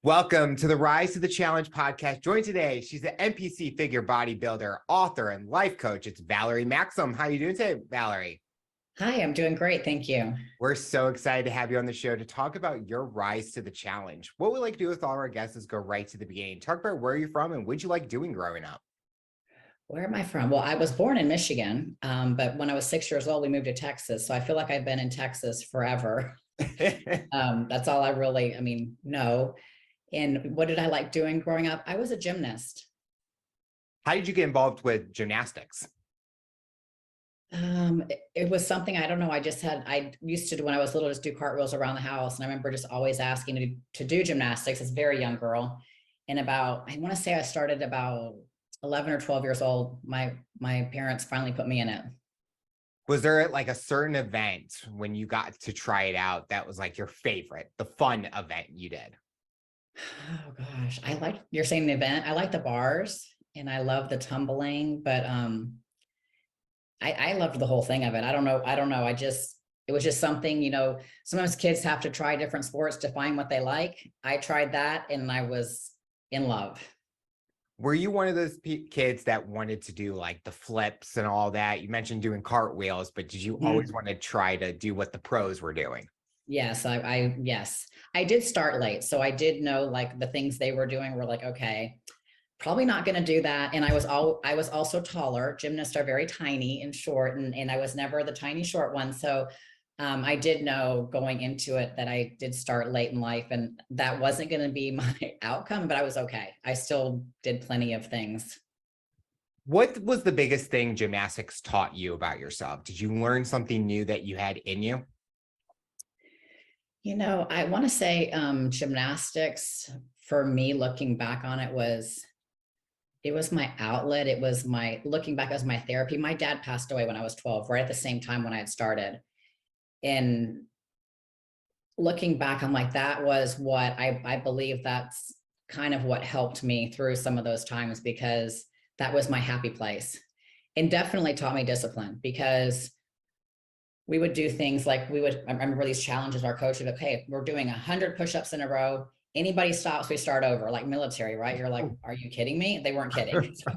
Welcome to the Rise to the Challenge podcast. Joined today, she's an NPC Figure Bodybuilder, author, and life coach. It's Valerie Maksym. How are you doing today, Valerie? Hi, I'm doing great. Thank you. We're so excited to have you on the show to talk about your rise to the challenge. What we like to do with all our guests is go right to the beginning. Talk about where you're from and what you like doing growing up. Where am I from? Well, I was born in Michigan, but when I was 6 years old, we moved to Texas. So I feel like I've been in Texas forever. That's all I really, know. And what did I like doing growing up? I was a gymnast. How did you get involved with gymnastics? It was something, I don't know. I used to do when I was little, just do cartwheels around the house. And I remember just always asking to do gymnastics as a very young girl. And I want to say I started about 11 or 12 years old. My parents finally put me in it. Was there like a certain event when you got to try it out that was like your favorite, the fun event you did? Oh gosh, you're saying the event. I like the bars and I love the tumbling, but I loved the whole thing of it. I don't know. It was just something, sometimes kids have to try different sports to find what they like. I tried that and I was in love. Were you one of those kids that wanted to do like the flips and all that? You mentioned doing cartwheels, but did you always want to try to do what the pros were doing? Yes, yes, I did start late. So I did know like the things they were doing were like, okay, probably not going to do that. And I was also taller. Gymnasts are very tiny and short, and I was never the tiny short one. So I did know going into it that I did start late in life and that wasn't going to be my outcome, but I was okay. I still did plenty of things. What was the biggest thing gymnastics taught you about yourself? Did you learn something new that you had in you? I want to say gymnastics for me, looking back on it was my outlet. It was looking back as my therapy. My dad passed away when I was 12, right at the same time when I had started. And looking back, I'm like, that was what I believe that's kind of what helped me through some of those times, because that was my happy place, and definitely taught me discipline, because we would do things like I remember these challenges, our coach would be, okay, we're doing 100 push-ups in a row. Anybody stops, we start over, like military, right? You're like, are you kidding me? They weren't kidding. So,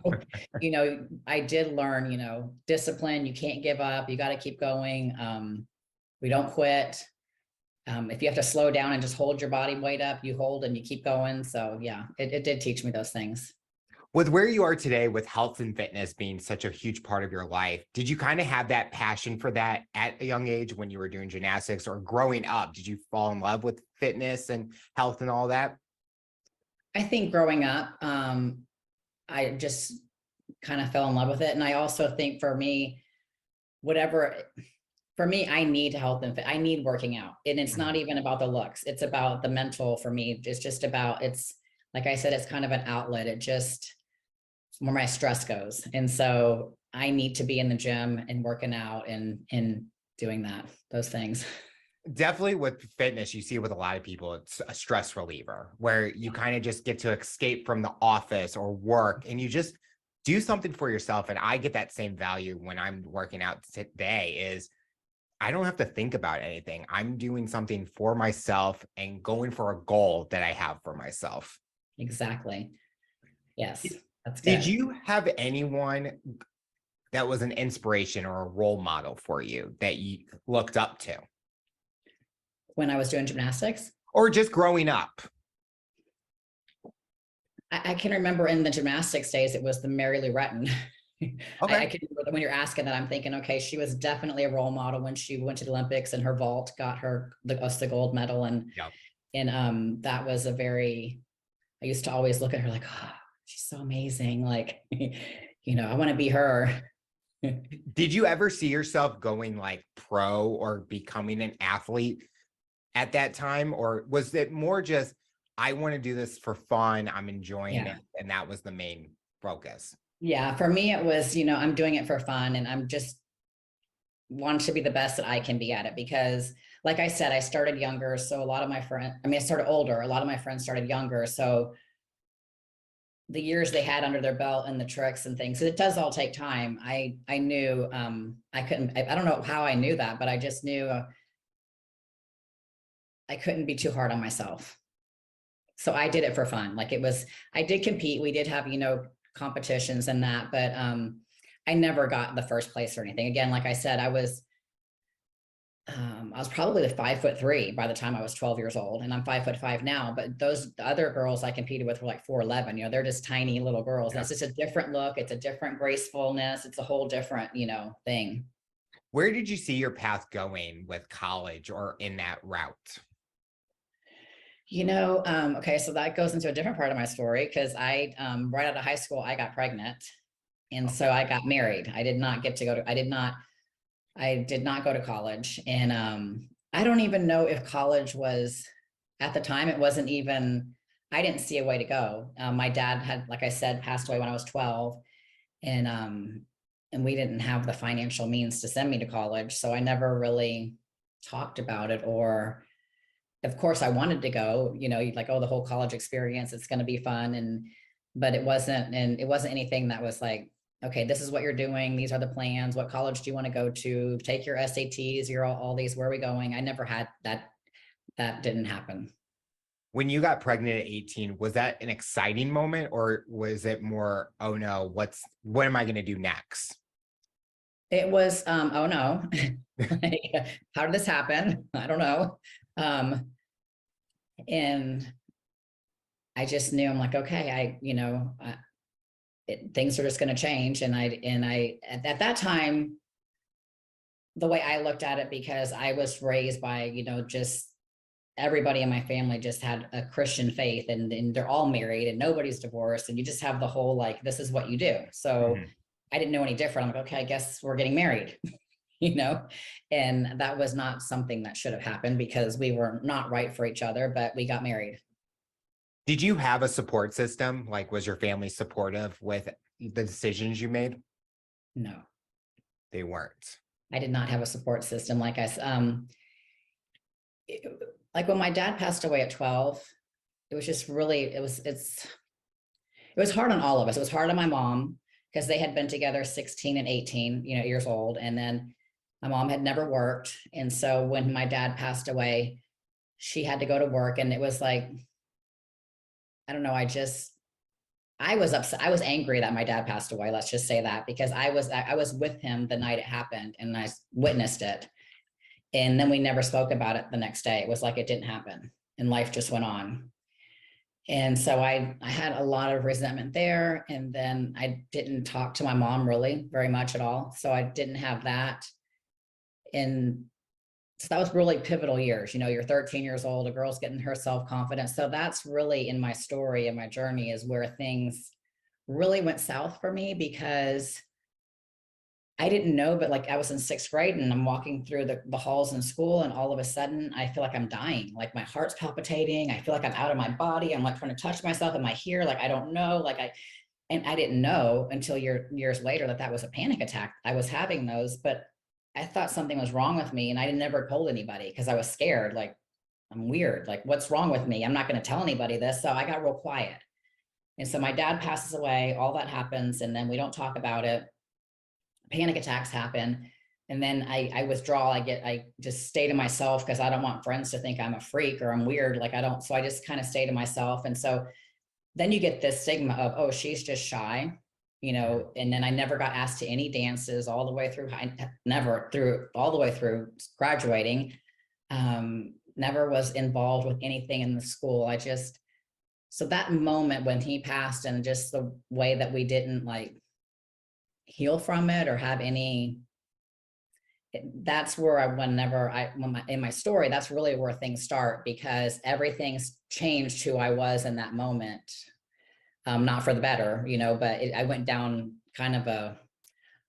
I did learn, discipline. You can't give up. You got to keep going. We don't quit. If you have to slow down and just hold your body weight up, you hold and you keep going. So yeah, it did teach me those things. With where you are today, with health and fitness being such a huge part of your life, did you kind of have that passion for that at a young age when you were doing gymnastics, or growing up? Did you fall in love with fitness and health and all that? I think growing up, I just kind of fell in love with it. And I also think for me, I need health and I need working out. And it's not even about the looks. It's about the mental for me. It's just about, like I said, it's kind of an outlet. It's where my stress goes. And so I need to be in the gym and working out and doing those things. Definitely with fitness, you see with a lot of people, it's a stress reliever where you kind of just get to escape from the office or work and you just do something for yourself. And I get that same value when I'm working out today is I don't have to think about anything. I'm doing something for myself and going for a goal that I have for myself. Exactly. Yes. That's good. Did you have anyone that was an inspiration or a role model for you that you looked up to? When I was doing gymnastics? Or just growing up? I can remember in the gymnastics days, it was the Mary Lou Retton. Okay. I can remember when you're asking that, I'm thinking, okay, she was definitely a role model when she went to the Olympics and her vault got us the gold medal. And, yep. and that was I used to always look at her like, oh, she's so amazing. Like, I want to be her. Did you ever see yourself going like pro or becoming an athlete at that time? Or was it more just, I want to do this for fun, I'm enjoying it, and that was the main focus? Yeah, for me, it was, I'm doing it for fun and I'm just want to be the best that I can be at it, because like I said, I started younger. So a lot of my friends, I started older. A lot of my friends started younger. So the years they had under their belt and the tricks and things, it does all take time. I knew, I don't know how I knew that, but I just knew I couldn't be too hard on myself. So I did it for fun. Like I did compete. We did have, competitions and that, but I never got the first place or anything. Again, like I said, I was probably 5'3" by the time I was 12 years old, and I'm 5'5" now. But the other girls I competed with were like 4'11. They're just tiny little girls. And it's just a different look. It's a different gracefulness. It's a whole different, thing. Where did you see your path going with college or in that route? Okay, so that goes into a different part of my story, because right out of high school, I got pregnant. And so I got married. I did not go to college. And I don't even know if college was, at the time, it wasn't even, I didn't see a way to go. My dad had, like I said, passed away when I was 12. And we didn't have the financial means to send me to college. So I never really talked about it, or of course I wanted to go, like, oh, the whole college experience, it's going to be fun. But it wasn't anything that was like, okay, this is what you're doing. These are the plans. What college do you want to go to? Take your SATs, you're all these, where are we going? I never had that. That didn't happen. When you got pregnant at 18, was that an exciting moment, or was it more, oh no, what am I going to do next? It was, oh no, how did this happen? I don't know. And I just knew, I'm like, okay, things are just going to change. And I, at that time, the way I looked at it, because I was raised by, just everybody in my family just had a Christian faith, and they're all married and nobody's divorced. And you just have the whole, like, this is what you do. So I didn't know any different. I'm like, okay, I guess we're getting married, and that was not something that should have happened, because we were not right for each other, but we got married. Did you have a support system? Like, was your family supportive with the decisions you made? No, They weren't. I did not have a support system. Like like when my dad passed away at 12, it was just really, it was hard on all of us. It was hard on my mom, because they had been together 16 and 18, years old. And then my mom had never worked. And so when my dad passed away, she had to go to work. And it was like, I don't know. I was upset. I was angry that my dad passed away. Let's just say that, because I was with him the night it happened, and I witnessed it. And then we never spoke about it the next day. It was like it didn't happen, and life just went on. And so I had a lot of resentment there. And then I didn't talk to my mom really very much at all. So I didn't have that. And so that was really pivotal years. You're 13 years old, a girl's getting her self-confidence. So that's really in my story and my journey, is where things really went south for me, because I didn't know, but like I was in 6th grade and I'm walking through the halls in school, and all of a sudden I feel like I'm dying. Like my heart's palpitating. I feel like I'm out of my body. I'm like trying to touch myself. Am I here? Like, I don't know. And I didn't know until years later that was a panic attack. I was having those, but I thought something was wrong with me, and I never told anybody, because I was scared. Like, I'm weird. Like, what's wrong with me? I'm not going to tell anybody this. So I got real quiet. And so my dad passes away, all that happens, and then we don't talk about it. Panic attacks happen. And then I withdraw. I just stay to myself, because I don't want friends to think I'm a freak or I'm weird. So I just kind of stay to myself. And so then you get this stigma of, oh, she's just shy, and then I never got asked to any dances all the way through all the way through graduating. Never was involved with anything in the school. So that moment when he passed, and just the way that we didn't like heal from it or have any, that's where in my story, that's really where things start, because everything's changed who I was in that moment. Not for the better, but I went down kind of a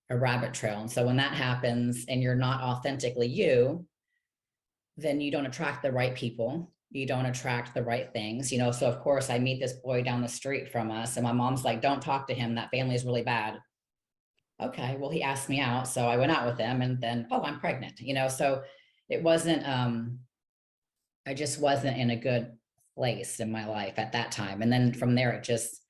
rabbit trail. And so when that happens and you're not authentically you, then you don't attract the right people. You don't attract the right things, So of course I meet this boy down the street from us, and my mom's like, don't talk to him. That family is really bad. Okay, well, he asked me out. So I went out with him, and then, oh, I'm pregnant, So it wasn't, I just wasn't in a good place in my life at that time. And then from there, it just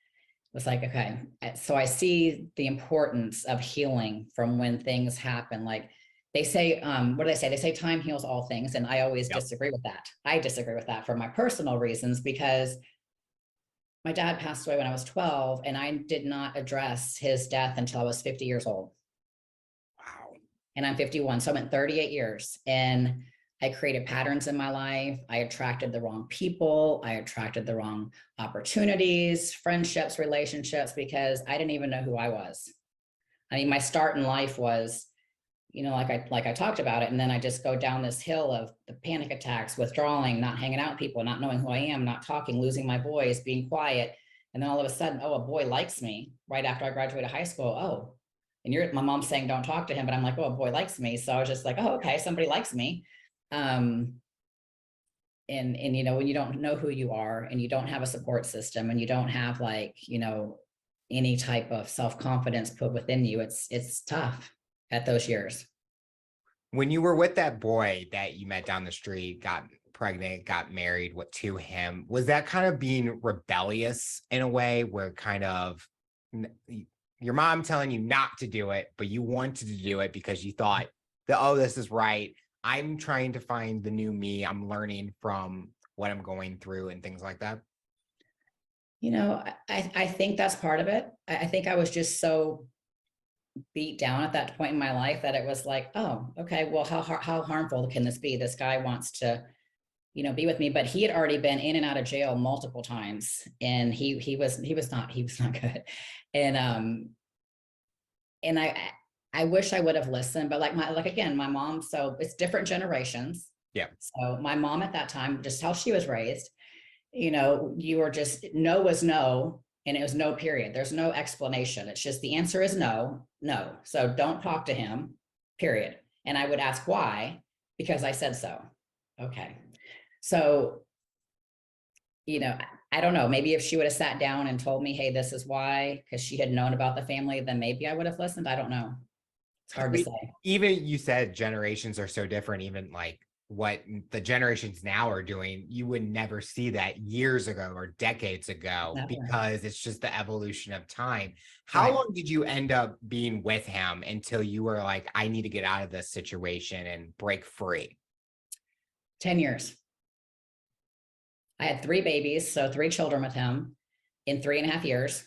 was like, okay. So I see the importance of healing from when things happen. Like they say, what do they say? They say time heals all things. And I always disagree with that. I disagree with that for my personal reasons, because my dad passed away when I was 12, and I did not address his death until I was 50 years old. Wow. And I'm 51. So I went 38 years, and I created patterns in my life. I attracted the wrong people. I attracted the wrong opportunities, friendships, relationships, because I didn't even know who I was. I mean, my start in life was, like I talked about it. And then I just go down this hill of the panic attacks, withdrawing, not hanging out with people, not knowing who I am, not talking, losing my voice, being quiet. And then all of a sudden, oh, a boy likes me right after I graduated high school. Oh, and my mom's saying, don't talk to him. But I'm like, oh, a boy likes me. So I was just like, oh, okay, somebody likes me. And when you don't know who you are, and you don't have a support system, and you don't have any type of self-confidence put within you, it's tough at those years. When you were with that boy that you met down the street, got pregnant, got married, to him, was that kind of being rebellious in a way, where kind of your mom telling you not to do it, but you wanted to do it because you thought that, oh, this is right. I'm trying to find the new me. I'm learning from what I'm going through and things like that? I think that's part of it. I think I was just so beat down at that point in my life that it was like, oh, okay, well, how harmful can this be? This guy wants to, be with me, but he had already been in and out of jail multiple times, and he was not good. And I wish I would have listened, but again, my mom, so it's different generations. Yeah. So my mom at that time, just how she was raised, you were just, no was no, and it was no, period. There's no explanation. It's just the answer is no. So don't talk to him, period. And I would ask why, because I said so. Okay. So, I don't know, maybe if she would have sat down and told me, hey, this is why, because she had known about the family, then maybe I would have listened. I don't know. It's hard to say. Even you said generations are so different, even what the generations now are doing, you would never see that years ago or decades ago. Never. Because it's just the evolution of time. How long did you end up being with him until you were like, I need to get out of this situation and break free? 10 years. I had 3 babies, so 3 children with him in 3.5 years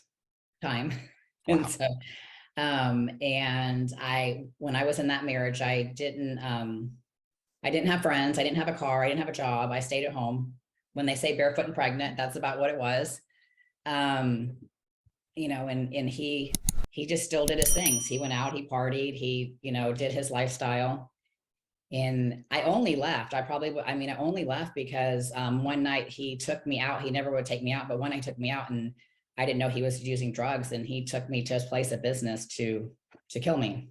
time. Wow. And so, when I was in that marriage, I didn't have friends. I didn't have a car. I didn't have a job. I stayed at home. When they say barefoot and pregnant, that's about what it was. And he just still did his things. He went out, he partied, he, did his lifestyle. And I only left. I only left because one night he took me out. He never would take me out, but one night he took me out, and I didn't know he was using drugs, and he took me to his place of business to kill me.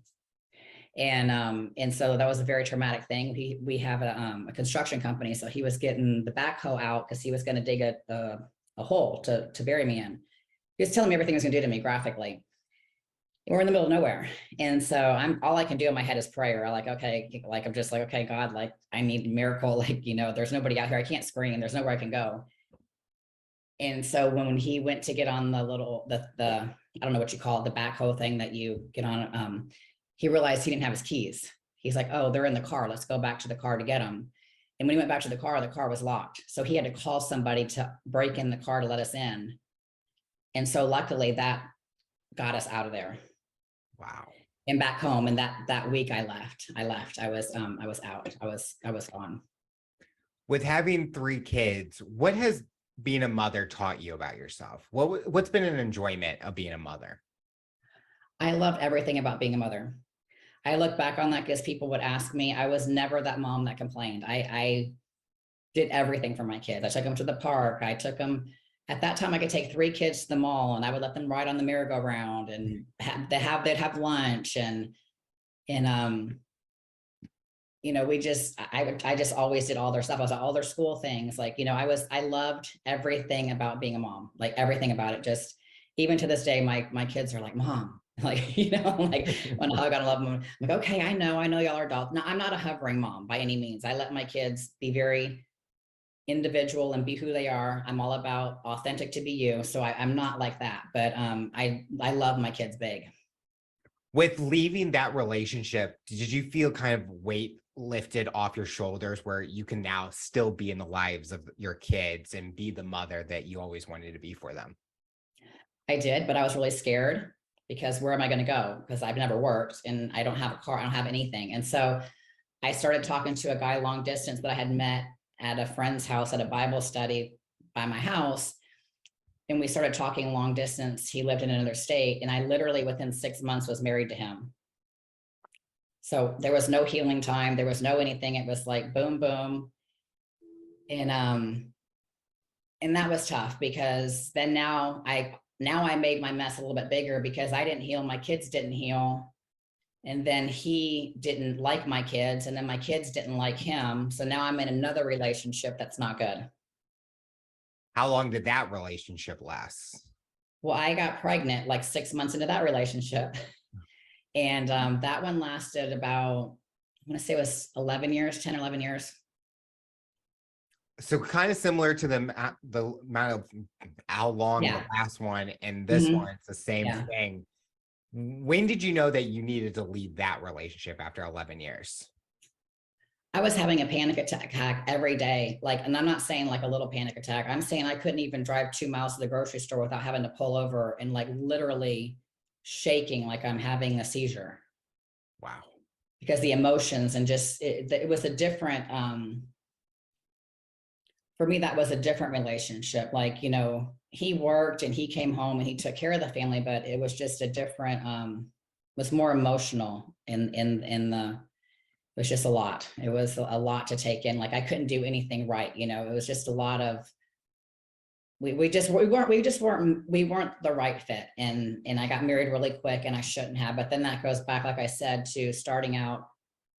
And so that was a very traumatic thing. We have a construction company, so he was getting the backhoe out because he was going to dig a hole to bury me in. He was telling me everything he was going to do to me graphically. We're in the middle of nowhere, and so all I can do in my head is prayer. I'm just like, okay, God, I need a miracle. There's nobody out here. I can't scream. There's nowhere I can go. And so when he went to get on the I don't know what you call it, the backhoe thing that you get on, he realized he didn't have his keys. He's like, oh, they're in the car. Let's go back to the car to get them. And when he went back to the car was locked. So he had to call somebody to break in the car to let us in. And so luckily that got us out of there. Wow. And back home. And that week I left. I was out. I was gone. With having 3 kids, what has being a mother taught you about yourself? What's been an enjoyment of being a mother? I loved everything about being a mother. I look back on that because people would ask me. I was never that mom that complained. I did everything for my kids. I took them to the park. I took them. At that time, I could take 3 kids to the mall, and I would let them ride on the merry-go-round, and they'd have lunch, and I just always did all their stuff. I was at all their school things. I loved everything about being a mom, everything about it. Just even to this day, my kids are like, Mom, when I gotta love them. I'm like, okay, I know y'all are adults. No, I'm not a hovering mom by any means. I let my kids be very individual and be who they are. I'm all about authentic to be you. So I'm not like that, but I love my kids big. With leaving that relationship, did you feel kind of weight lifted off your shoulders where you can now still be in the lives of your kids and be the mother that you always wanted to be for them? I did, but I was really scared because where am I going to go? Because I've never worked and I don't have a car. I don't have anything. And so I started talking to a guy long distance that I had met at a friend's house at a Bible study by my house. And we started talking long distance. He lived in another state. And I literally within 6 months was married to him. So there was no healing time. There was no anything. It was like boom, boom. And that was tough because then now I made my mess a little bit bigger because I didn't heal. My kids didn't heal. And then he didn't like my kids. And then my kids didn't like him. So now I'm in another relationship that's not good. How long did that relationship last? Well, I got pregnant like 6 months into that relationship. And that one lasted about, I'm going to say it was 11 years, 10 or 11 years. So kind of similar to the amount of how long the last one and this one, it's the same thing. When did you know that you needed to leave that relationship after 11 years? I was having a panic attack every day. Like, and I'm not saying like a little panic attack. I'm saying I couldn't even drive 2 miles to the grocery store without having to pull over and like literally shaking like I'm having a seizure. Wow. Because the emotions and just, it was a different, for me, that was a different relationship. Like, you know, he worked and he came home and he took care of the family, but it was just a different, was more emotional in the, it was just a lot. It was a lot to take in. Like I couldn't do anything right. You know, it was just a lot of, we weren't the right fit. And I got married really quick and I shouldn't have, but then that goes back, like I said, to starting out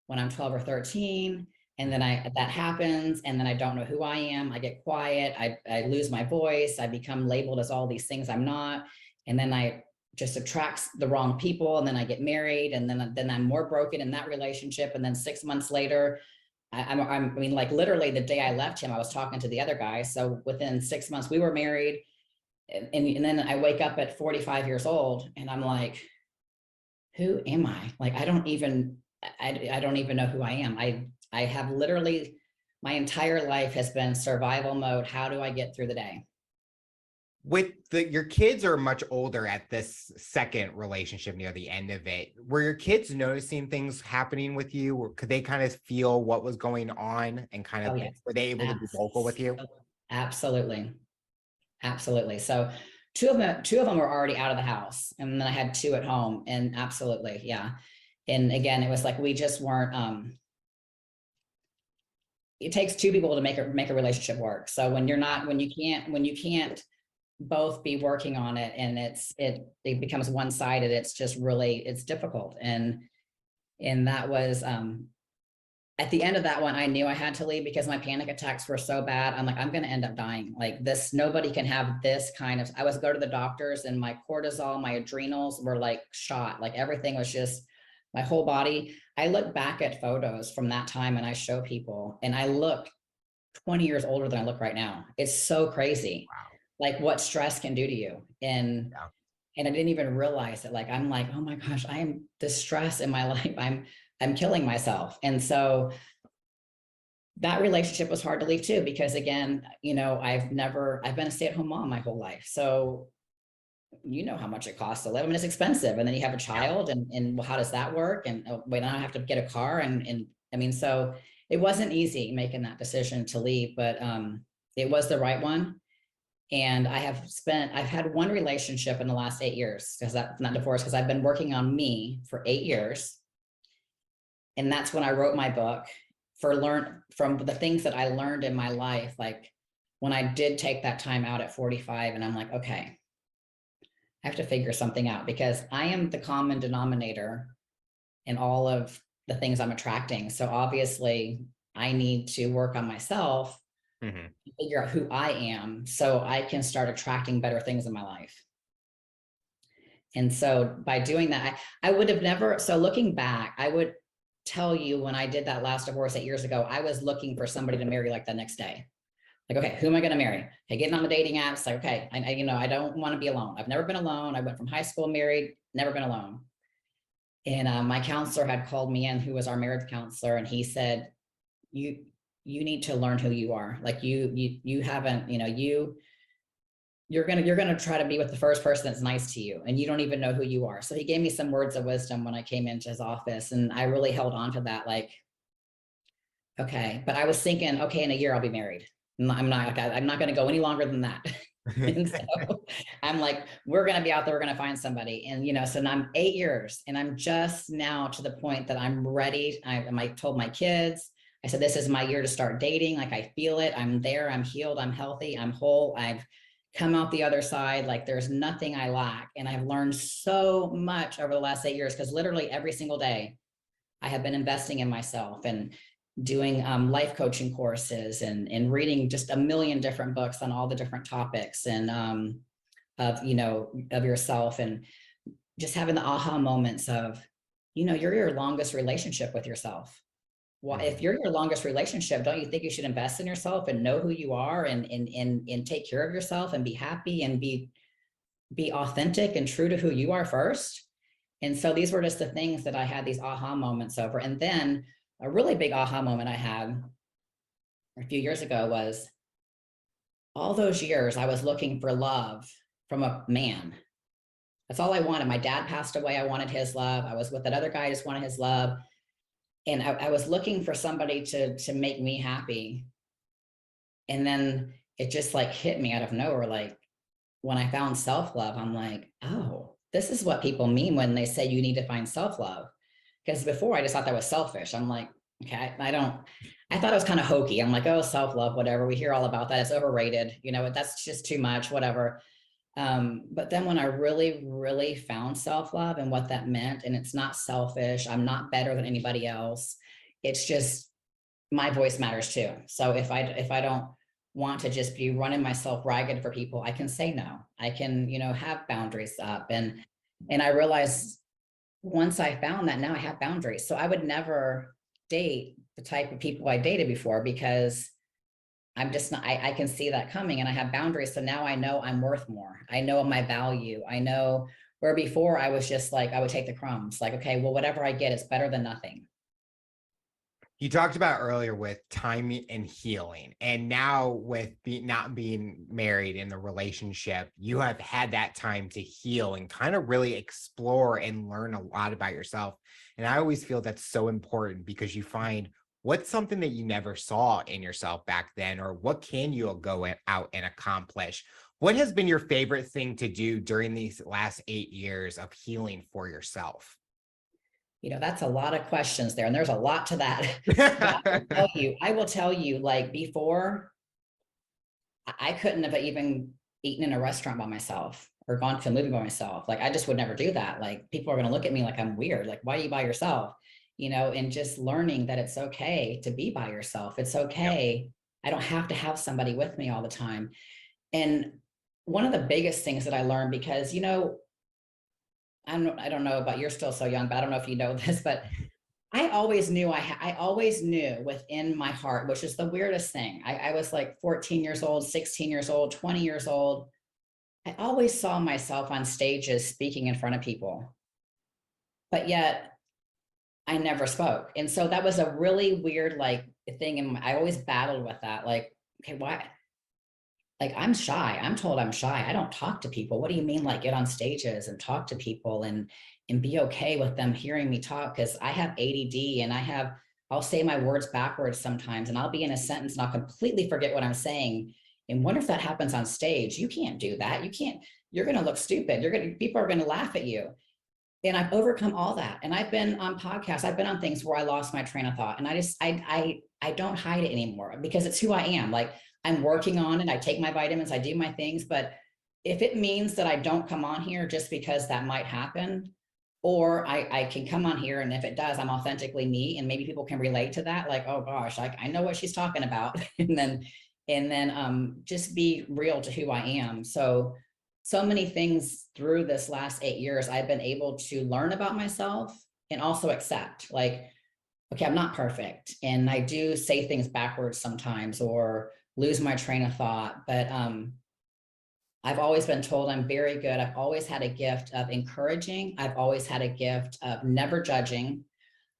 when I'm 12 or 13. And then that happens. And then I don't know who I am. I get quiet. I lose my voice. I become labeled as all these things I'm not. And then I just attracts the wrong people. And then I get married and then I'm more broken in that relationship. And then 6 months later, I mean, like literally the day I left him, I was talking to the other guy. So within 6 months we were married. And then I wake up at 45 years old and I'm like, who am I? Like, I don't even know who I am. I have literally, my entire life has been survival mode. How do I get through the day? Your kids are much older at this second relationship near the end of it. Were your kids noticing things happening with you, or could they kind of feel what was going on and kind of were they able to be vocal with you? Absolutely. Absolutely. So two of them were already out of the house and then I had 2 at home and absolutely. Yeah. And again, it was like, we just weren't, it takes 2 people to make a relationship work. So when you can't both be working on it and it becomes one-sided, it's just really, it's difficult. And that was, at the end of that one, I knew I had to leave because my panic attacks were so bad. I'm like, I'm going to end up dying like this. Nobody can have this kind of, I was go to the doctors and my cortisol, my adrenals were like shot, like everything was just my whole body. I look back at photos from that time and I show people and I look 20 years older than I look right now. It's so crazy. Wow. Like what stress can do to you. And I didn't even realize it. Like, I'm like, oh my gosh, I am the stress in my life. I'm killing myself. And so that relationship was hard to leave too, because again, you know, I've been a stay-at-home mom my whole life. So you know how much it costs to live. I mean, it's expensive. And then you have a child and well, how does that work? And wait, I have to get a car. And I mean, so it wasn't easy making that decision to leave, but it was the right one. And I've had one relationship in the last 8 years, because that's not divorced, because I've been working on me for 8 years. And that's when I wrote my book from the things that I learned in my life. Like when I did take that time out at 45 and I'm like, okay, I have to figure something out because I am the common denominator in all of the things I'm attracting. So obviously I need to work on myself, figure out who I am so I can start attracting better things in my life. And so by doing that, I would have never, so looking back, I would tell you when I did that last divorce 8 years ago, I was looking for somebody to marry like the next day. Like, okay, who am I going to marry? Okay, getting on the dating apps. Like, okay, I don't want to be alone. I've never been alone. I went from high school married, never been alone. And my counselor had called me in, who was our marriage counselor, and he said, you need to learn who you are. Like you haven't, you're gonna try to be with the first person that's nice to you, and you don't even know who you are. So he gave me some words of wisdom when I came into his office, and I really held on to that. Like, okay, but I was thinking, okay, in a year I'll be married. I'm not going to go any longer than that. And so I'm like, we're going to be out there, we're going to find somebody. And, so now I'm 8 years, and I'm just now to the point that I'm ready. I told my kids, I said, this is my year to start dating. Like, I feel it. I'm there. I'm healed. I'm healthy. I'm whole. I've come out the other side. Like, there's nothing I lack. And I've learned so much over the last 8 years, because literally every single day I have been investing in myself and doing life coaching courses and reading just a million different books on all the different topics and of yourself, and just having the aha moments of, you're your longest relationship with yourself. Well, if you're your longest relationship, don't you think you should invest in yourself and know who you are and take care of yourself and be happy and be authentic and true to who you are first? And so these were just the things that I had these aha moments over. And then a really big aha moment I had a few years ago was, all those years I was looking for love from a man. That's all I wanted. My dad passed away. I wanted his love. I was with that other guy, I just wanted his love. And I was looking for somebody to make me happy. And then it just like hit me out of nowhere. Like, when I found self-love, I'm like, oh, this is what people mean when they say you need to find self-love. Because before I just thought that was selfish. I'm like, okay, I thought it was kind of hokey. I'm like, oh, self-love, whatever. We hear all about that. It's overrated. That's just too much, whatever. But then when I really, really found self-love and what that meant, and it's not selfish, I'm not better than anybody else. It's just my voice matters too. So if I don't want to just be running myself ragged for people, I can say no. I can, have boundaries up. And I realized once I found that, now I have boundaries. So I would never date the type of people I dated before, because I'm just not, I can see that coming, and I have boundaries. So now I know I'm worth more. I know my value. I know, where before I was just like, I would take the crumbs. Like, okay, well, whatever I get is better than nothing. You talked about earlier with timing and healing, and now with not being married in the relationship, you have had that time to heal and kind of really explore and learn a lot about yourself. And I always feel that's so important, because you find what's something that you never saw in yourself back then, or what can you go out and accomplish? What has been your favorite thing to do during these last 8 years of healing for yourself? That's a lot of questions there, and there's a lot to that. But I will tell you, like, before, I couldn't have even eaten in a restaurant by myself or gone to a movie by myself. Like, I just would never do that. Like, people are going to look at me like I'm weird. Like, why are you by yourself? And just learning that it's okay to be by yourself. It's Yep. okay. I don't have to have somebody with me all the time. And one of the biggest things that I learned, because, I don't know about, you're still so young, but I don't know if you know this, but I always knew I always knew within my heart, which is the weirdest thing. I was like 14 years old, 16 years old, 20 years old. I always saw myself on stages speaking in front of people, but yet I never spoke. And so that was a really weird, like, thing. And I always battled with that. Like, okay, why? Like, I'm shy. I'm told I'm shy. I don't talk to people. What do you mean, like, get on stages and talk to people and be okay with them hearing me talk? Because I have ADD, and I'll say my words backwards sometimes, and I'll be in a sentence and I'll completely forget what I'm saying. And wonder if that happens on stage. You can't do that. You're going to look stupid. People are going to laugh at you. And I've overcome all that. And I've been on podcasts. I've been on things where I lost my train of thought, and I don't hide it anymore, because it's who I am. Like, I'm working on it. I take my vitamins, I do my things. But if it means that I don't come on here just because that might happen, or I can come on here, and if it does, I'm authentically me, and maybe people can relate to that. Like, oh gosh, I know what she's talking about. and then just be real to who I am. So many things through this last 8 years, I've been able to learn about myself and also accept, like, okay, I'm not perfect, and I do say things backwards sometimes, or lose my train of thought. But I've always been told I'm very good. I've always had a gift of encouraging. I've always had a gift of never judging,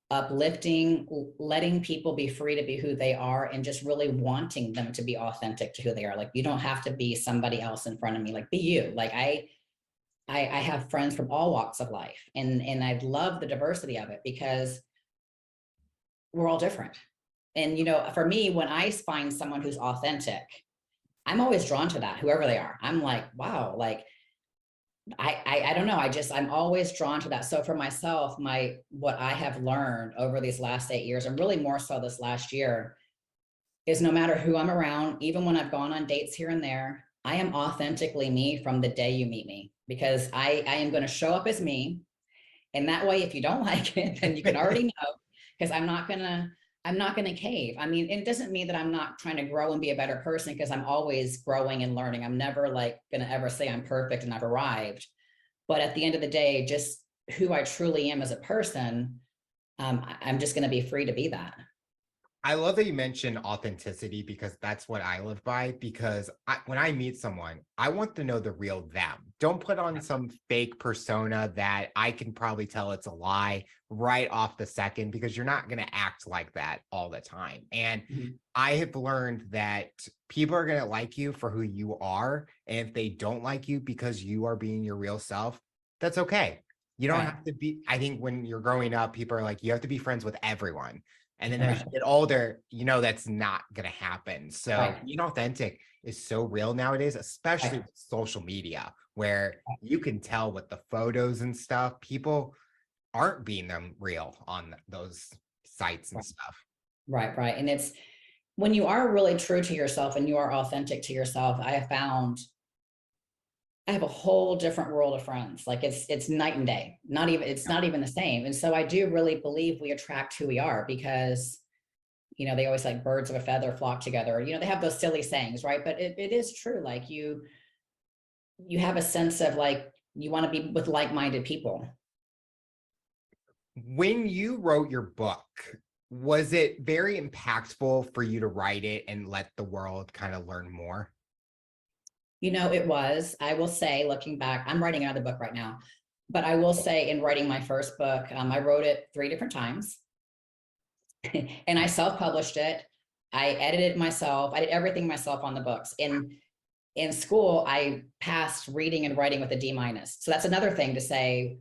uplifting, letting people be free to be who they are, and just really wanting them to be authentic to who they are. Like, you don't have to be somebody else in front of me. Like, be you. Like, I have friends from all walks of life, and I love the diversity of it because we're all different. And, you know, for me, when I find someone who's authentic, I'm always drawn to that, whoever they are. I'm like, wow, like, I don't know. I'm always drawn to that. So for myself, what I have learned over these last 8 years, and really more so this last year, is no matter who I'm around, even when I've gone on dates here and there, I am authentically me from the day you meet me, because I am going to show up as me. And that way, if you don't like it, then you can already know, because I'm not gonna cave. I mean, it doesn't mean that I'm not trying to grow and be a better person, because I'm always growing and learning. I'm never like gonna ever say I'm perfect and I've arrived. But at the end of the day, just who I truly am as a person, I'm just gonna be free to be that. I love that you mentioned authenticity, because that's what I live by. Because when I meet someone, I want to know the real them. Don't put on some fake persona that I can probably tell it's a lie right off the second, because you're not going to act like that all the time. And Mhm. I have learned that people are going to like you for who you are. And if they don't like you because you are being your real self, that's okay. You don't Right. have to be. I think when you're growing up, people are like, you have to be friends with everyone. And then as Right. you get older, you know that's not going to happen. So Right. being authentic is so real nowadays, especially Right. with social media, where you can tell with the photos and stuff, people aren't being them real on those sites and stuff. Right. Right. And it's when you are really true to yourself and you are authentic to yourself, I have found I have a whole different world of friends. Like, it's night and day. It's Yeah. not even the same. And so I do really believe we attract who we are, because, you know, they always like birds of a feather flock together. You know, they have those silly sayings, right? But it is true. Like, you have a sense of like you want to be with like-minded people. When you wrote your book, was it very impactful for you to write it and let the world kind of learn more? You know, it was, I will say, looking back, I'm writing another book right now, but I will say, in writing my first book, I wrote it 3 different times. And I self-published it. I edited it myself. I did everything myself on the books. In school, I passed reading and writing with a D minus. So that's another thing to say.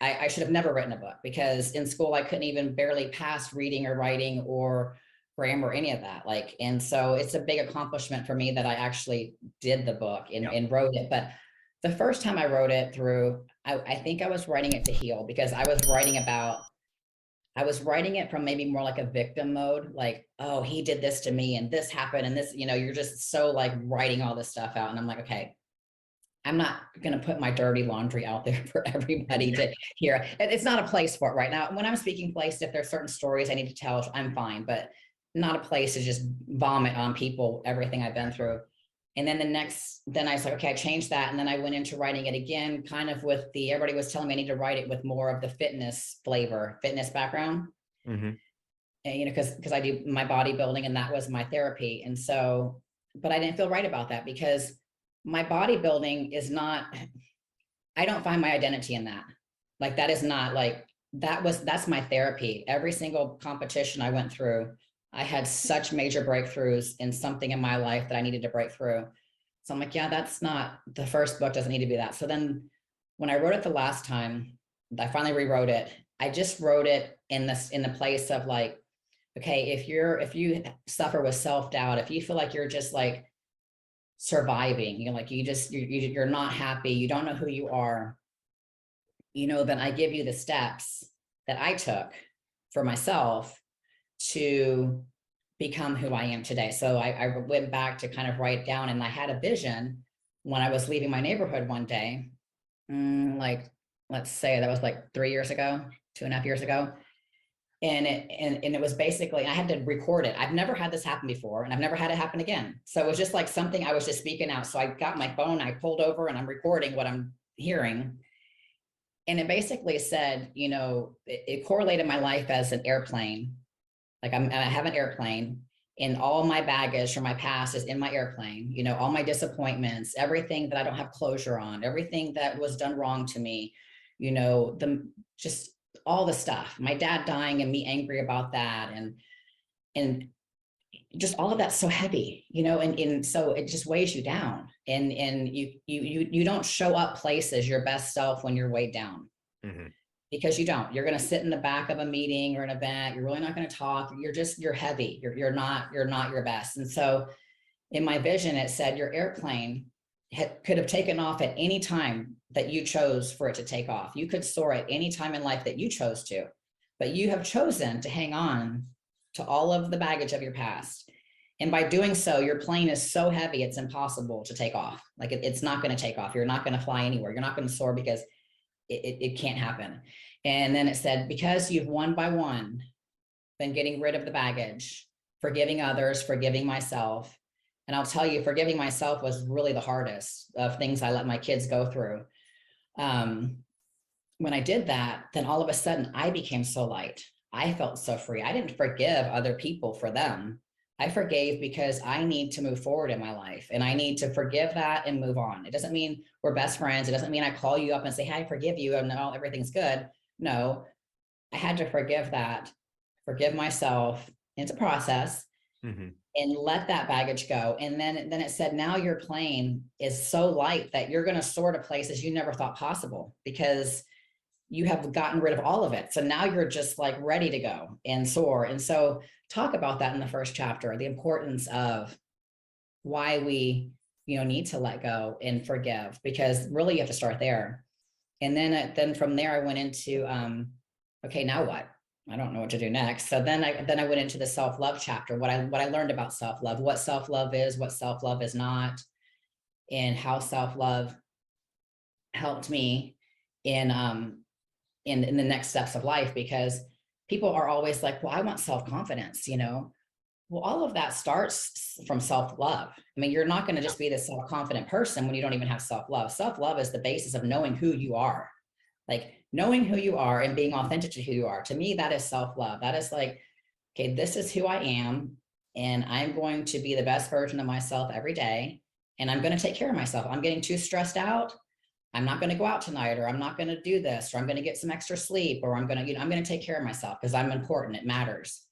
I should have never written a book, because in school I couldn't even barely pass reading or writing or grammar or any of that. Like, and so it's a big accomplishment for me that I actually did the book Yeah. and wrote it. But the first time I wrote it through, I think I was writing it to heal, because I was writing it from maybe more like a victim mode, like, oh, he did this to me and this happened and this, you know, you're just so like writing all this stuff out. And I'm like, okay, I'm not going to put my dirty laundry out there for everybody Yeah. to hear. It's not a place for it right now. When I'm speaking place, if there's certain stories I need to tell, I'm fine, but not a place to just vomit on people, everything I've been through. And then then I was like, okay, I changed that. And then I went into writing it again, kind of with everybody was telling me I need to write it with more of the fitness flavor, fitness background. Mhm. And, you know, because I do my bodybuilding and that was my therapy. And so, but I didn't feel right about that, because my bodybuilding is not, I don't find my identity in that. Like, that is not like, that's my therapy. Every single competition I went through, I had such major breakthroughs in something in my life that I needed to break through. So I'm like, yeah, that's not, the first book doesn't need to be that. So then when I wrote it the last time, I finally rewrote it. I just wrote it in the place of like, okay, if you suffer with self-doubt, if you feel like you're just like surviving, you know, like you're not happy, you don't know who you are, you know, then I give you the steps that I took for myself to become who I am today. So I went back to kind of write down, and I had a vision when I was leaving my neighborhood one day, like, let's say that was like 3 years ago, 2.5 years ago. And it was basically, I had to record it. I've never had this happen before, and I've never had it happen again. So it was just like something I was just speaking out. So I got my phone, I pulled over, and I'm recording what I'm hearing. And it basically said, you know, it correlated my life as an airplane. Like, I have an airplane, And all my baggage from my past is in my airplane, you know, all my disappointments, everything that I don't have closure on, everything that was done wrong to me, you know, just all the stuff, my dad dying and me angry about that. And just all of that's so heavy, you know, and so it just weighs you down, and you don't show up places your best self when you're weighed down. Mhm. Because you don't. You're going to sit in the back of a meeting or an event. You're really not going to talk. You're heavy. You're not your best. And so in my vision, it said your airplane could have taken off at any time that you chose for it to take off. You could soar at any time in life that you chose to, but you have chosen to hang on to all of the baggage of your past. And by doing so, your plane is so heavy, it's impossible to take off. Like it's not going to take off. You're not going to fly anywhere. You're not going to soar because it can't happen. And then it said, because you've one by one been getting rid of the baggage, forgiving others, forgiving myself. And I'll tell you, forgiving myself was really the hardest of things I let my kids go through. When I did that, then all of a sudden I became so light. I felt so free. I didn't forgive other people for them. I forgave because I need to move forward in my life, and I need to forgive that and move on. It doesn't mean we're best friends. It doesn't mean I call you up and say, hey, I forgive you and now everything's good. No, I had to forgive that, forgive myself. It's a process. Mhm. And let that baggage go. And then it said, now your plane is so light that you're going to soar to places you never thought possible because you have gotten rid of all of it. So now you're just like ready to go and soar. And so talk about that in the first chapter, the importance of why we, you know, need to let go and forgive, because really you have to start there. And then from there, I went into, okay, now what? I don't know what to do next. So then I went into the self-love chapter, what I learned about self-love, what self-love is, what self-love is not, and how self-love helped me in the next steps of life. Because people are always like, well, I want self-confidence, you know. Well, all of that starts from self-love. I mean, you're not going to just be this self-confident person when you don't even have self-love. Self-love is the basis of knowing who you are. Like knowing who you are and being authentic to who you are. To me, that is self-love. That is like, okay, this is who I am, and I'm going to be the best version of myself every day. And I'm going to take care of myself. I'm getting too stressed out, I'm not going to go out tonight, or I'm not going to do this, or I'm going to get some extra sleep, or I'm going to, you know, I'm going to take care of myself because I'm important. It matters.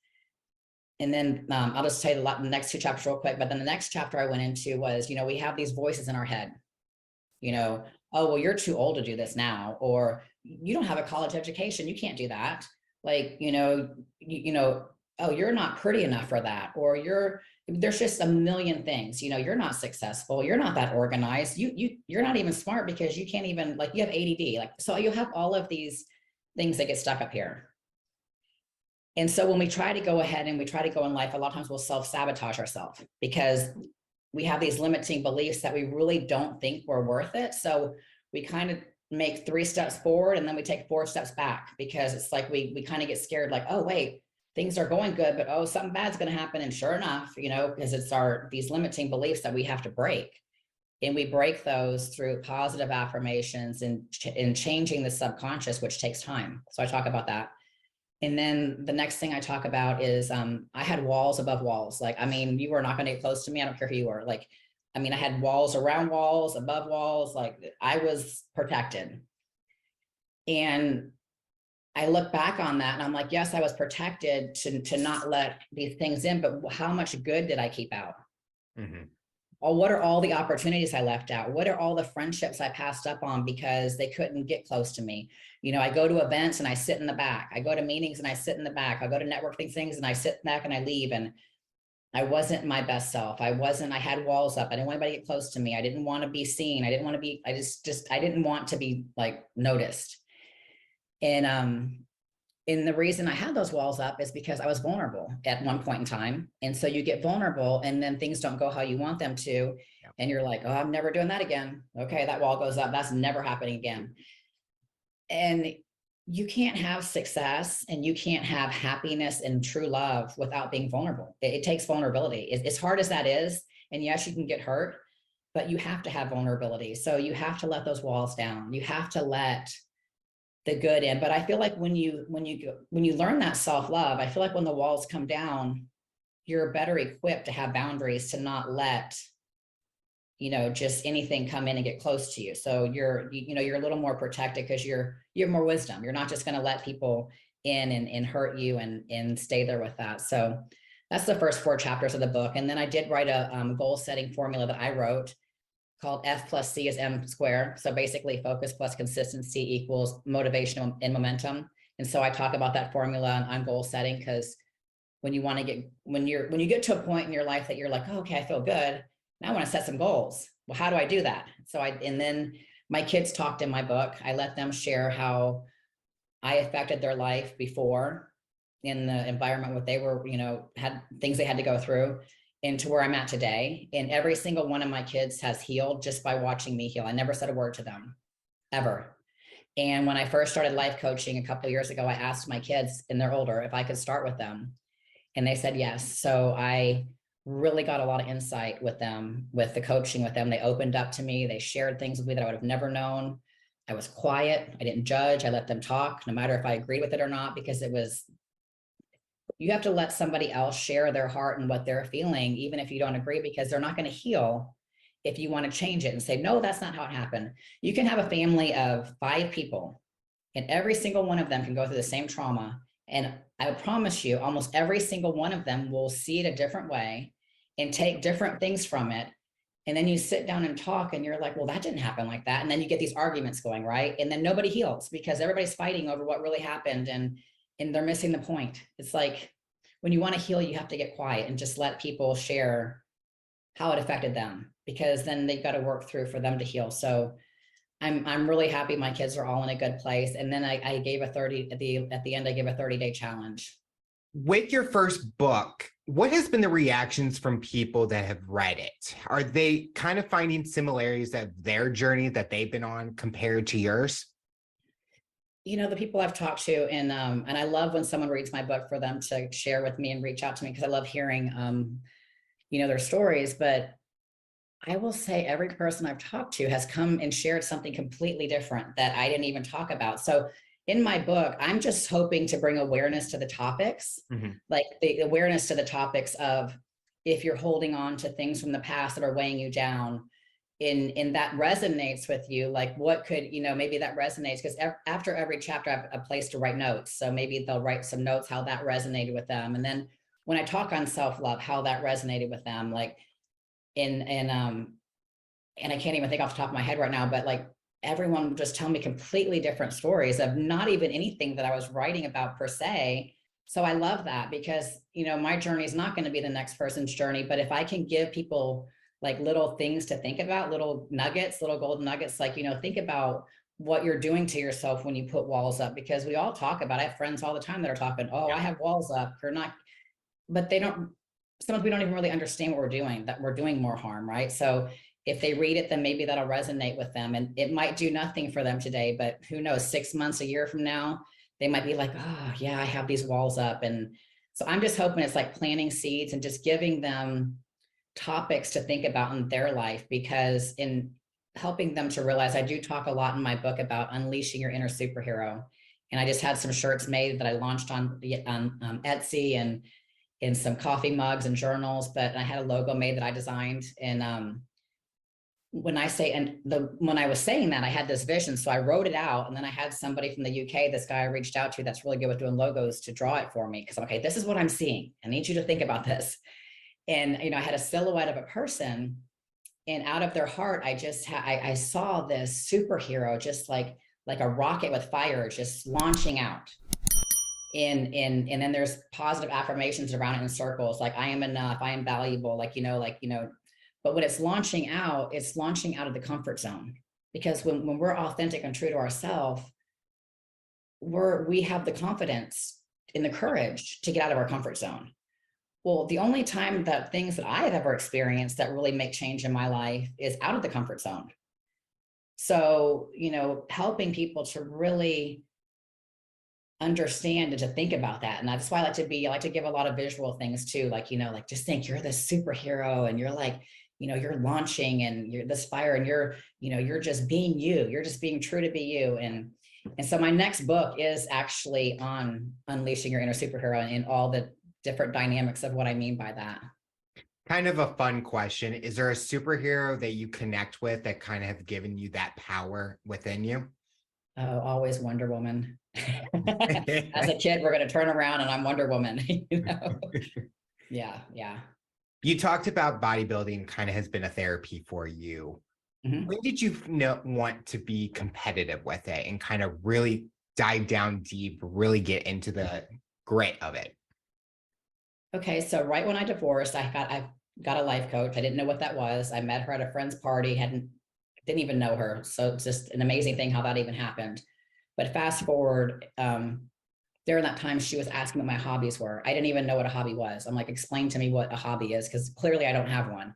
And then I'll just tell you the next two chapters real quick. But then the next chapter I went into was, you know, we have these voices in our head, you know, oh, well, you're too old to do this now, or you don't have a college education, you can't do that. Like, you know, oh, you're not pretty enough for that, or there's just a million things, you know, you're not successful, you're not that organized, you're not even smart because you can't even, like, you have ADD, like, so you have all of these things that get stuck up here. And so when we try to go ahead and we try to go in life, a lot of times we'll self-sabotage ourselves because we have these limiting beliefs that we really don't think we're worth it. So we kind of make 3 steps forward and then we take 4 steps back, because it's like we kind of get scared, like, oh, wait, things are going good, but oh, something bad's going to happen. And sure enough, you know, because it's these limiting beliefs that we have to break. And we break those through positive affirmations and changing the subconscious, which takes time. So I talk about that. And then the next thing I talk about is I had walls above walls. Like, I mean, you were not going to get close to me. I don't care who you were. Like, I mean, I had walls around walls, above walls. Like, I was protected. And I look back on that and I'm like, yes, I was protected to not let these things in, but how much good did I keep out? Mm-hmm. Or what are all the opportunities I left out? What are all the friendships I passed up on because they couldn't get close to me? You know, I go to events and I sit in the back. I go to meetings and I sit in the back. I go to networking things and I sit back and I leave. And I wasn't my best self. I had walls up. I didn't want anybody to get close to me. I didn't want to be seen. I didn't want to be, I didn't want to be like noticed. And the reason I had those walls up is because I was vulnerable at one point in time. And so you get vulnerable and then things don't go how you want them to. Yeah. And you're like, oh, I'm never doing that again. Okay, that wall goes up. That's never happening again. And you can't have success and you can't have happiness and true love without being vulnerable. It takes vulnerability. As hard as that is, and yes, you can get hurt, but you have to have vulnerability. So you have to let those walls down. You have to let the good in. But I feel like when you learn that self-love, I feel like when the walls come down, you're better equipped to have boundaries, to not let, just anything come in and get close to you. So you're a little more protected because you have more wisdom. You're not just going to let people in and hurt you and stay there with that. So that's the first 4 chapters of the book. And then I did write a goal setting formula that I wrote called F plus C is M squared. So basically focus plus consistency equals motivation and momentum. And so I talk about that formula on goal setting, because when you get to a point in your life that you're like, oh, okay, I feel good. Now I want to set some goals. Well, how do I do that? And then my kids talked in my book. I let them share how I affected their life before in the environment where they were, had things they had to go through, into where I'm at today. And every single one of my kids has healed just by watching me heal. I never said a word to them, ever. And when I first started life coaching a couple of years ago, I asked my kids, and they're older, if I could start with them. And they said yes. So I really got a lot of insight with them, with the coaching with them. They opened up to me. They shared things with me that I would have never known. I was quiet. I didn't judge. I let them talk, no matter if I agreed with it or not, because you have to let somebody else share their heart and what they're feeling, even if you don't agree, because they're not going to heal if you want to change it and say, no, that's not how it happened. You can have a family of 5 people, and every single one of them can go through the same trauma. And I promise you, almost every single one of them will see it a different way and take different things from it. And then you sit down and talk, and you're like, well, that didn't happen like that. And then you get these arguments going, right? And then nobody heals because everybody's fighting over what really happened, and they're missing the point. It's like, when you want to heal, you have to get quiet and just let people share how it affected them, because then they've got to work through for them to heal. So I'm really happy my kids are all in a good place. And then I gave a 30 at the end, I gave a 30-day challenge. With your first book, what has been the reactions from people that have read it? Are they kind of finding similarities of their journey that they've been on compared to yours? The people I've talked to, and I love when someone reads my book for them to share with me and reach out to me, because I love hearing, their stories. But I will say every person I've talked to has come and shared something completely different that I didn't even talk about. So in my book, I'm just hoping to bring awareness to the topics, like the awareness to the topics of, if you're holding on to things from the past that are weighing you down, in that resonates with you, like what could, maybe that resonates, because after every chapter I have a place to write notes. So maybe they'll write some notes, how that resonated with them. And then when I talk on self-love, how that resonated with them, like and I can't even think off the top of my head right now, but like everyone would just tell me completely different stories of not even anything that I was writing about per se. So I love that, because, my journey is not going to be the next person's journey, but if I can give people like little things to think about, little nuggets, little golden nuggets, like, think about what you're doing to yourself when you put walls up, because we all talk about, I have friends all the time that are talking, oh, I have walls up, or not, but sometimes we don't even really understand what we're doing, that we're doing more harm, right? So if they read it, then maybe that'll resonate with them, and it might do nothing for them today, but who knows, 6 months, a year from now, they might be like, oh yeah, I have these walls up. And so I'm just hoping it's like planting seeds and just giving them topics to think about in their life, because in helping them to realize, I do talk a lot in my book about unleashing your inner superhero. And I just had some shirts made that I launched on Etsy, and in some coffee mugs and journals, but I had a logo made that I designed. And when I was saying that, I had this vision. So I wrote it out, and then I had somebody from the UK, this guy I reached out to that's really good with doing logos, to draw it for me. Cause I'm okay, this is what I'm seeing. I need you to think about this. And, I had a silhouette of a person, and out of their heart, I saw this superhero, just like a rocket with fire, just launching out. And then there's positive affirmations around it in circles, like, I am enough, I am valuable, but when it's launching out of the comfort zone. Because when we're authentic and true to ourselves, we have the confidence and the courage to get out of our comfort zone. Well, the only time that things that I've ever experienced that really make change in my life is out of the comfort zone. So, helping people to really understand and to think about that. And that's why I like to give a lot of visual things too. Like, just think you're this superhero, and you're like, you're launching, and you're this fire, and you're just being you. You're just being true to be you. And so my next book is actually on unleashing your inner superhero and all the different dynamics of what I mean by that. Kind of a fun question. Is there a superhero that you connect with that kind of have given you that power within you? Oh, always Wonder Woman. As a kid, we're going to turn around and I'm Wonder Woman, you know? Yeah, yeah. You talked about bodybuilding kind of has been a therapy for you. Mhm. When did you want to be competitive with it and kind of really dive down deep, really get into the grit of it? Okay, so right when I divorced, I got a life coach. I didn't know what that was. I met her at a friend's party, didn't even know her. So it's just an amazing thing how that even happened. But fast forward, during that time, she was asking what my hobbies were. I didn't even know what a hobby was. I'm like, explain to me what a hobby is, because clearly I don't have one.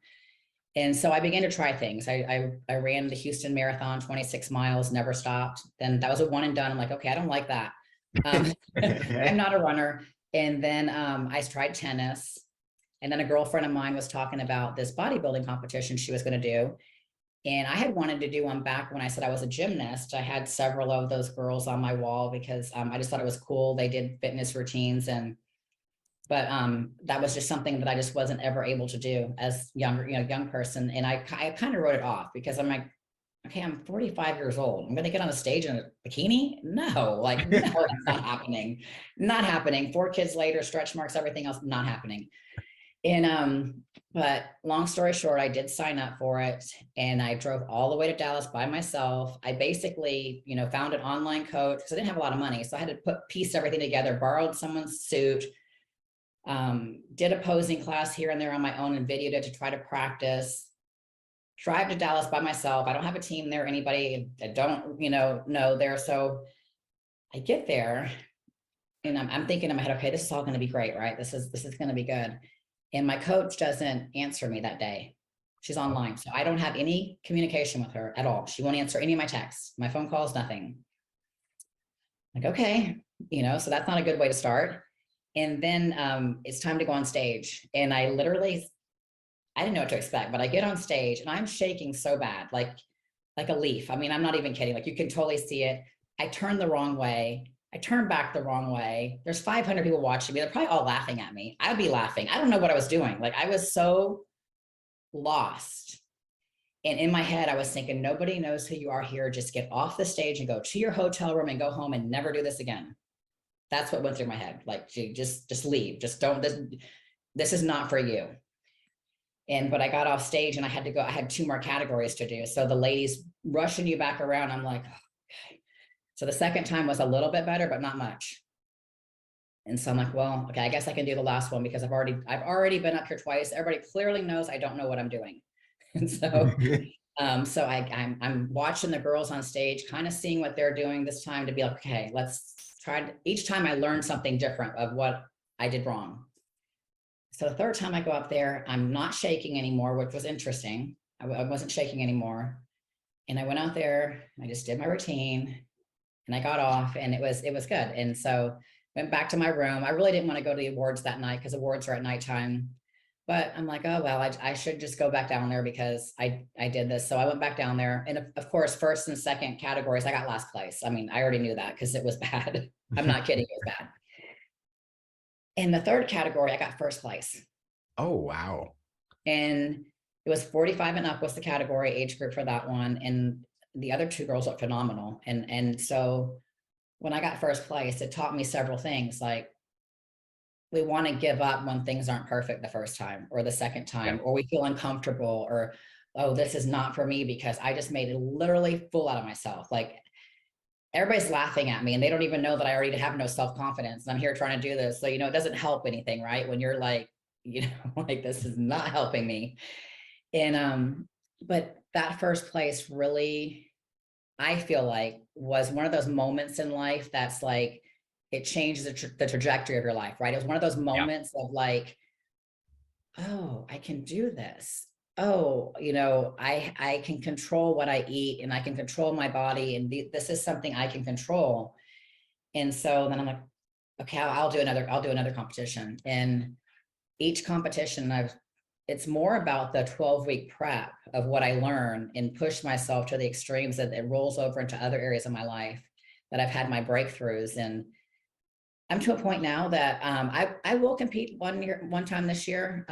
And so I began to try things. I ran the Houston Marathon, 26 miles, never stopped. Then that was a one and done. I'm like, okay, I don't like that. I'm not a runner. And then I tried tennis. And then a girlfriend of mine was talking about this bodybuilding competition she was going to do. And I had wanted to do one back when I said I was a gymnast. I had several of those girls on my wall because I just thought it was cool. They did fitness routines but that was just something that I just wasn't ever able to do as young person. And I kind of wrote it off because I'm like, okay, I'm 45 years old. I'm going to get on a stage in a bikini? No, like, no, that's not happening. Not happening. 4 kids later, stretch marks, everything else, not happening. And but long story short, I did sign up for it and I drove all the way to Dallas by myself. I basically, found an online coach because I didn't have a lot of money. So I had to piece everything together, borrowed someone's suit, did a posing class here and there on my own and videoed it to try to practice. Drive to Dallas by myself. I don't have a team there, anybody I don't, know there. So I get there and I'm thinking in my head, okay, this is all going to be great, right? This is going to be good. And my coach doesn't answer me that day. She's online. So I don't have any communication with her at all. She won't answer any of my texts, my phone calls, nothing. Like, okay, so that's not a good way to start. And then it's time to go on stage. And I didn't know what to expect, but I get on stage and I'm shaking so bad, like a leaf. I mean, I'm not even kidding. Like, you can totally see it. I turn the wrong way. I turn back the wrong way. There's 500 people watching me. They're probably all laughing at me. I'd be laughing. I don't know what I was doing. Like, I was so lost. And in my head, I was thinking, nobody knows who you are here. Just get off the stage and go to your hotel room and go home and never do this again. That's what went through my head. Like, just leave. Just don't, this is not for you. But I got off stage and I had to go. I had 2 more categories to do. So the ladies rushing you back around. I'm like, okay. So the second time was a little bit better, but not much. And so I'm like, well, okay, I guess I can do the last one because I've already been up here twice. Everybody clearly knows I don't know what I'm doing. And so, I'm watching the girls on stage, kind of seeing what they're doing this time to be like, okay, let's try. Each time I learned something different of what I did wrong. So the third time I go up there, I'm not shaking anymore, which was interesting. I wasn't shaking anymore. And I went out there, I just did my routine and I got off and it was good. And so went back to my room. I really didn't want to go to the awards that night because awards are at nighttime. But I'm like, oh, well, I should just go back down there because I did this. So I went back down there. And of course, first and second categories, I got last place. I mean, I already knew that because it was bad. I'm not kidding, it was bad. In the third category, I got first place. Oh, wow. And it was 45 and up was the category age group for that one. And the other 2 girls looked phenomenal. And so when I got first place, it taught me several things. Like, we want to give up when things aren't perfect the first time or the second time, Yeah. or we feel uncomfortable, or, oh, this is not for me because I just made a literally fool out of myself. Like, everybody's laughing at me and they don't even know that I already have no self-confidence. I'm here trying to do this. So, it doesn't help anything, right? When you're like, like, this is not helping me. And but that first place really, I feel like, was one of those moments in life that's like, it changes the trajectory of your life, right? It was one of those moments of like, oh, I can do this. Oh, I can control what I eat and I can control my body. And this is something I can control. And so then I'm like, okay, I'll do another competition. And each competition it's more about the 12-week prep of what I learn and push myself to the extremes that it rolls over into other areas of my life that I've had my breakthroughs. And I'm to a point now that I will compete one time this year.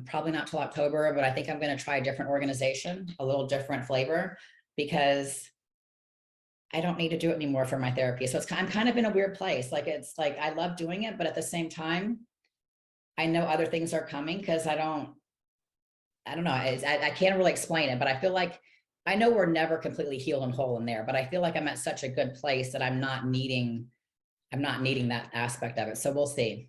Probably not till October, but I think I'm going to try a different organization, a little different flavor, because I don't need to do it anymore for my therapy. So I'm kind of in a weird place. Like, it's like I love doing it, but at the same time, I know other things are coming because I don't know. I can't really explain it, but I feel like I know we're never completely healed and whole in there, but I feel like I'm at such a good place that I'm not needing that aspect of it. So we'll see.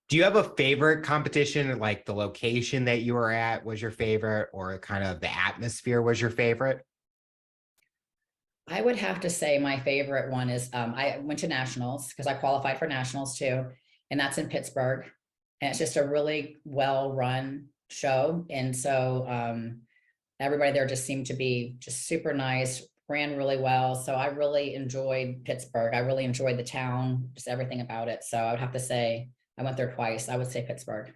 Do you have a favorite competition, like the location that you were at was your favorite, or kind of the atmosphere was your favorite? I would have to say my favorite one is I went to nationals because I qualified for nationals too, and that's in Pittsburgh. And it's just a really well run show. And so everybody there just seemed to be just super nice, ran really well. So I really enjoyed Pittsburgh. I really enjoyed the town, just everything about it. So I would have to say I went there twice. I would say Pittsburgh.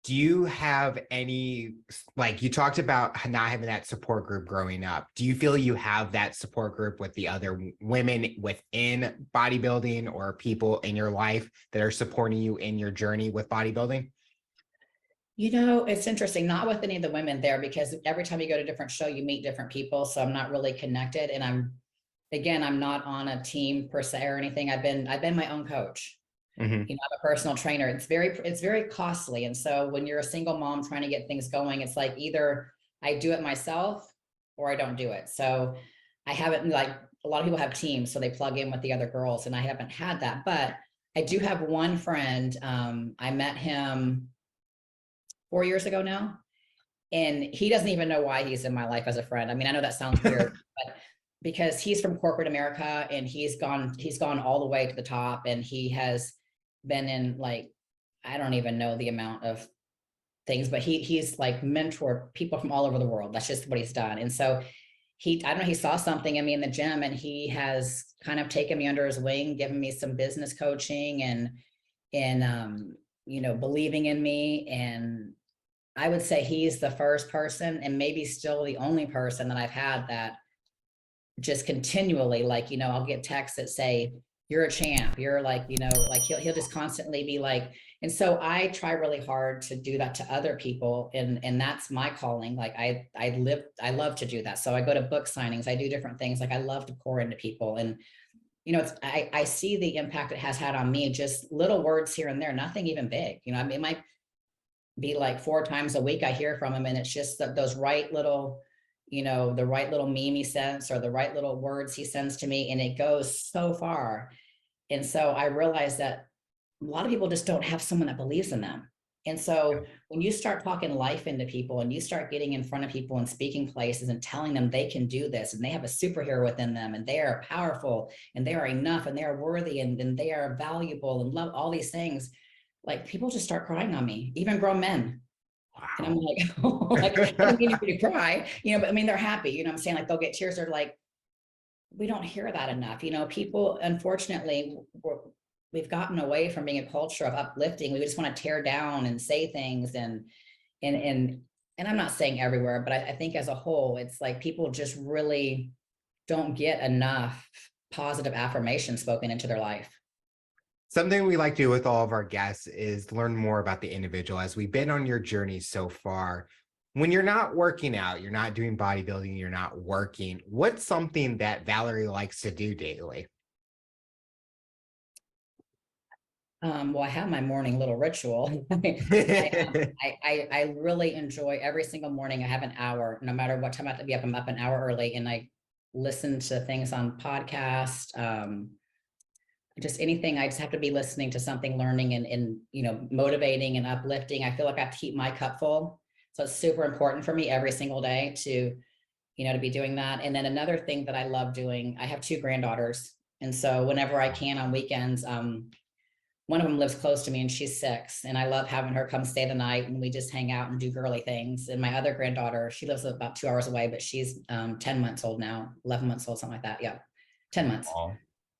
Do you have any, like you talked about not having that support group growing up? Do you feel you have that support group with the other women within bodybuilding or people in your life that are supporting you in your journey with bodybuilding? You know, it's interesting, not with any of the women there, because every time you go to a different show, you meet different people. So I'm not really connected. And again, I'm not on a team per se or anything. I've been my own coach. Mhm. You know, I'm a personal trainer. It's very costly. And so when you're a single mom trying to get things going, it's like either I do it myself or I don't do it. So I haven't, like, a lot of people have teams, so they plug in with the other girls, and I haven't had that. But I do have one friend. I met him 4 years ago now, and he doesn't even know why he's in my life as a friend. I mean, I know that sounds weird, but because he's from corporate America and he's gone all the way to the top, and he has been in, like, I don't even know the amount of things, but he's like mentored people from all over the world. That's just what he's done. And so I don't know, he saw something in me in the gym, and he has kind of taken me under his wing, given me some business coaching and you know, believing in me. And I would say he's the first person, and maybe still the only person, that I've had that just continually, like, you know, I'll get texts that say, you're a champ, you're like, you know, like he'll just constantly be like, and so I try really hard to do that to other people. And that's my calling. Like I love to do that. So I go to book signings, I do different things. Like I love to pour into people. And, you know, I see the impact it has had on me, just little words here and there, nothing even big. You know, I mean, it might be like 4 times a week I hear from him, and it's just those right little, you know, the right little meme he sends, or the right little words he sends to me, and it goes so far. And so I realized that a lot of people just don't have someone that believes in them. And so when you start talking life into people, and you start getting in front of people and speaking places and telling them they can do this, and they have a superhero within them, and they are powerful, and they are enough, and they are worthy, and they are valuable, and love, all these things, like, people just start crying on me, even grown men. And I'm Wow. like, oh, like, I don't mean you to cry, you know, but I mean, they're happy, you know what I'm saying? Like, they'll get tears. They're like, we don't hear that enough. You know, people, unfortunately, we've gotten away from being a culture of uplifting. We just want to tear down and say things, and, and, and I'm not saying everywhere, but I think as a whole, it's like people just really don't get enough positive affirmation spoken into their life. Something we like to do with all of our guests is learn more about the individual. As we've been on your journey so far, when you're not working out, you're not doing bodybuilding, you're not working, what's something that Valerie likes to do daily? Well, I have my morning little ritual. I really enjoy every single morning. I have an hour, no matter what time I have to be up. I'm up an hour early, and I listen to things on podcast. Just anything. I just have to be listening to something, learning and you know, motivating and uplifting. I feel like I have to keep my cup full. So it's super important for me every single day to, you know, to be doing that. And then another thing that I love doing, I have 2 granddaughters. And so whenever I can on weekends, one of them lives close to me, and she's 6. And I love having her come stay the night, and we just hang out and do girly things. And my other granddaughter, she lives about 2 hours away, but she's 10 months old now, 11 months old, something like that. Yeah, 10 months. Oh,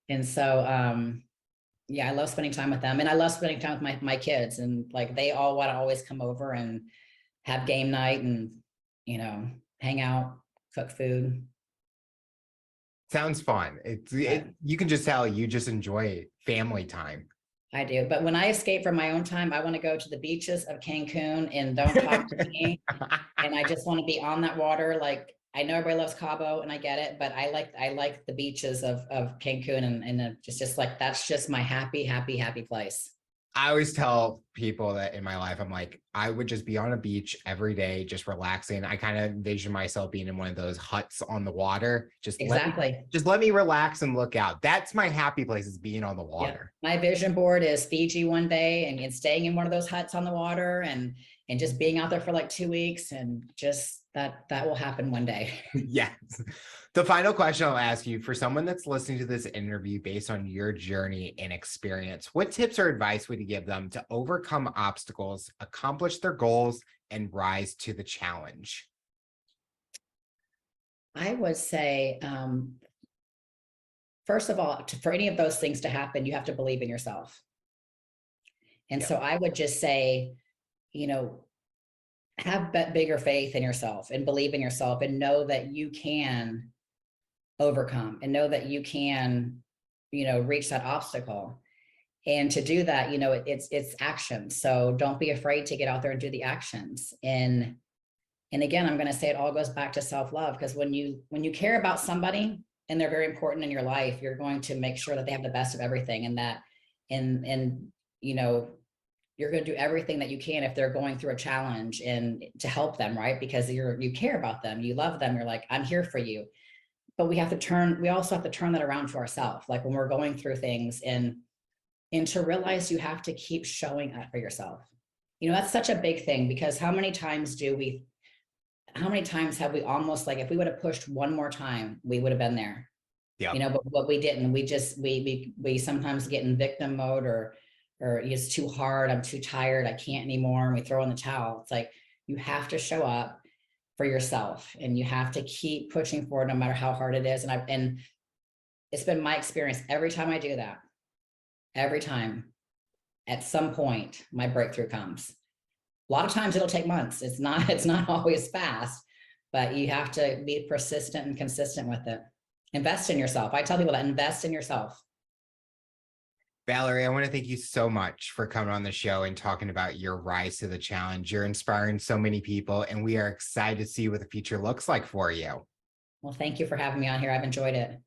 And so, yeah, I love spending time with them, and I love spending time with my kids. And like, they all want to always come over and have game night, and, you know, hang out, cook food. sounds fun. But You can just tell you just enjoy family time. I do. But when I escape from my own time, I want to go to the beaches of Cancun and don't talk to me. And I just want to be on that water. Like, I know everybody loves Cabo and I get it, but I like the beaches of Cancun, and just like, that's just my happy, happy, happy place. I always tell people that in my life, I'm like, I would just be on a beach every day, just relaxing. I kind of envision myself being in one of those huts on the water. Exactly. Just let me relax and look out. That's my happy place, is being on the Yeah. water. My vision board is Fiji one day, and staying in one of those huts on the water, and just being out there for like 2 weeks, and just that will happen one day. Yes. The final question I'll ask you, for someone that's listening to this interview based on your journey and experience, what tips or advice would you give them to overcome obstacles, accomplish their goals, and rise to the challenge? I would say, first of all, for any of those things to happen, you have to believe in yourself. And Yep. so I would just say, you know, have bigger faith in yourself and believe in yourself, and know that you can overcome, and know that you can, reach that obstacle. And to do that, it's action. So don't be afraid to get out there and do the actions. And again, I'm going to say it all goes back to self-love, because when you care about somebody and they're very important in your life, you're going to make sure that they have the best of everything, and that, and you're going to do everything that you can if they're going through a challenge, and to help them, right? Because you care about them, you love them, you're like, I'm here for you. But we also have to turn that around to ourselves, like when we're going through things, and to realize you have to keep showing up for yourself. That's such a big thing, because how many times have we almost, like, if we would have pushed one more time, we would have been there. Yeah. But we didn't. We sometimes get in victim mode, or it's too hard, I'm too tired, I can't anymore, and we throw in the towel. It's like, you have to show up for yourself, and you have to keep pushing forward no matter how hard it is. And it's been my experience, every time I do that, every time, at some point, my breakthrough comes. A lot of times it'll take months. It's not always fast, but you have to be persistent and consistent with it. Invest in yourself. I tell people that, invest in yourself. Valerie, I want to thank you so much for coming on the show and talking about your rise to the challenge. You're inspiring so many people, and we are excited to see what the future looks like for you. Well, thank you for having me on here. I've enjoyed it.